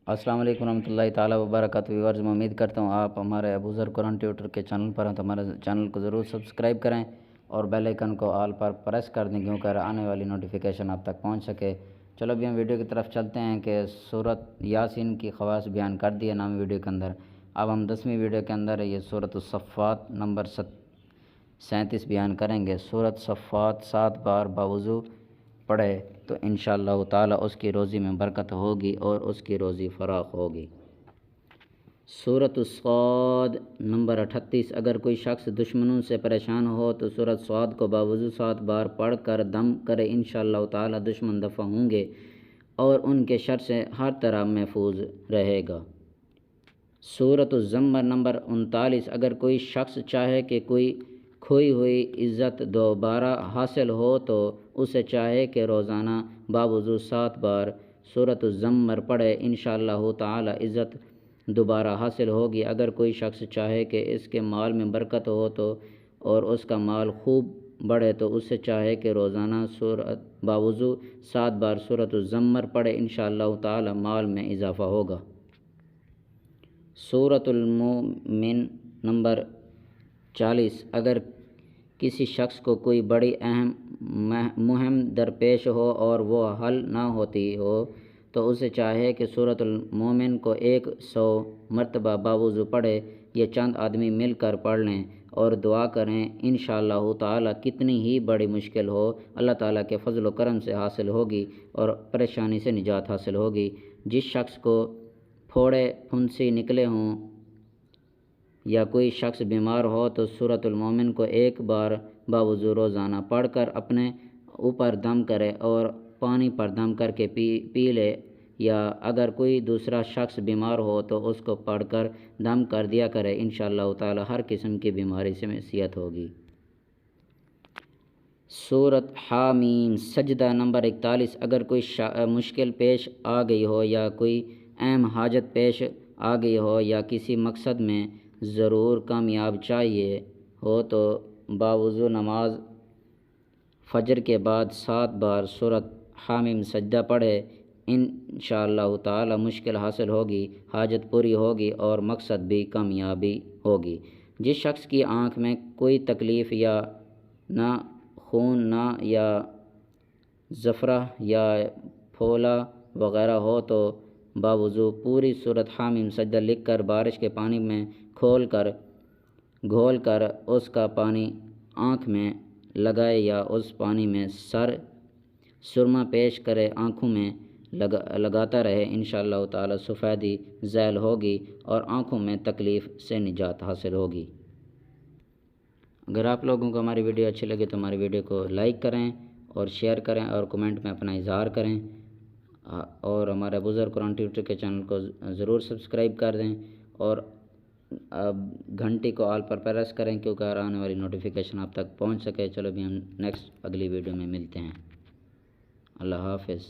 السلام علیکم ورحمۃ اللہ تعالی وبرکاتہ ویورز، میں امید کرتا ہوں آپ ہمارے ابوذر قرآن ٹیوٹر کے چینل پر ہیں تو ہمارے چینل کو ضرور سبسکرائب کریں اور بیل آئیکن کو آل پر پریس کر دیں کیونکہ آنے والی نوٹیفیکیشن آپ تک پہنچ سکے۔ چلو ابھی ہم ویڈیو کی طرف چلتے ہیں کہ سورۃ یاسین کی خواص بیان کر دی ہے نام ویڈیو کے اندر۔ اب ہم 10ویں ویڈیو کے اندر یہ سورۃ الصفات نمبر 37 بیان کریں گے۔ سورۃ صفات 7 بار باوضو پڑھے تو انشاءاللہ تعالی اس کی روزی میں برکت ہوگی اور اس کی روزی فراخ ہوگی۔ سورۃ الصاد نمبر 38، اگر کوئی شخص دشمنوں سے پریشان ہو تو سورۃ صاد کو باوضو 7 بار پڑھ کر دم کرے، انشاءاللہ تعالی دشمن دفع ہوں گے اور ان کے شر سے ہر طرح محفوظ رہے گا۔ سورۃ الزمر نمبر 39، اگر کوئی شخص چاہے کہ کوئی کھوئی ہوئی عزت دوبارہ حاصل ہو تو اسے چاہے کہ روزانہ باوضو 7 بار سورۃ الزمر پڑھے، انشاءاللہ تعالی عزت دوبارہ حاصل ہوگی۔ اگر کوئی شخص چاہے کہ اس کے مال میں برکت ہو تو اور اس کا مال خوب بڑھے تو اسے چاہے کہ روزانہ باوضو 7 بار سورۃ الزمر پڑھے، انشاءاللہ تعالی مال میں اضافہ ہوگا۔ سورۃ المومن نمبر 40، اگر کسی شخص کو کوئی بڑی اہم مہم درپیش ہو اور وہ حل نہ ہوتی ہو تو اسے چاہے کہ سورۃ المومن کو 100 مرتبہ باوضو پڑھے۔ یہ چند آدمی مل کر پڑھ لیں اور دعا کریں، انشاءاللہ تعالی کتنی ہی بڑی مشکل ہو اللہ تعالیٰ کے فضل و کرم سے حاصل ہوگی اور پریشانی سے نجات حاصل ہوگی۔ جس شخص کو پھوڑے پھنسی نکلے ہوں یا کوئی شخص بیمار ہو تو سورۃ المومن کو 1 بار باوضو روزانہ پڑھ کر اپنے اوپر دم کرے اور پانی پر دم کر کے پی لے، یا اگر کوئی دوسرا شخص بیمار ہو تو اس کو پڑھ کر دم کر دیا کرے، انشاءاللہ تعالی ہر قسم کی بیماری سے صحت ہوگی۔ سورۃ حامیم سجدہ نمبر 41، اگر کوئی مشکل پیش آ گئی ہو یا کوئی اہم حاجت پیش آ گئی ہو یا کسی مقصد میں ضرور کامیاب چاہیے ہو تو باوضو نماز فجر کے بعد 7 بار سورۃ حامیم سجدہ پڑھے، انشاءاللہ تعالی مشکل حاصل ہوگی، حاجت پوری ہوگی اور مقصد بھی کامیابی ہوگی۔ جس شخص کی آنکھ میں کوئی تکلیف یا نہ خون نہ یا زفرہ یا پھولا وغیرہ ہو تو باوضو پوری سورۃ حامیم سجدہ لکھ کر بارش کے پانی میں گھول کر اس کا پانی آنکھ میں لگائے یا اس پانی میں سرما پیش کرے، آنکھوں میں لگاتا رہے، انشاءاللہ تعالی سفیدی زائل ہوگی اور آنکھوں میں تکلیف سے نجات حاصل ہوگی۔ اگر آپ لوگوں کو ہماری ویڈیو اچھی لگے تو ہماری ویڈیو کو لائک کریں اور شیئر کریں اور کمنٹ میں اپنا اظہار کریں اور ہمارے ابوذر قرآن ٹیوٹر کے چینل کو ضرور سبسکرائب کر دیں اور گھنٹی کو آل پر پریس کریں کیونکہ آنے والی نوٹیفیکیشن آپ تک پہنچ سکے۔ چلو ابھی ہم نیکسٹ اگلی ویڈیو میں ملتے ہیں۔ اللہ حافظ۔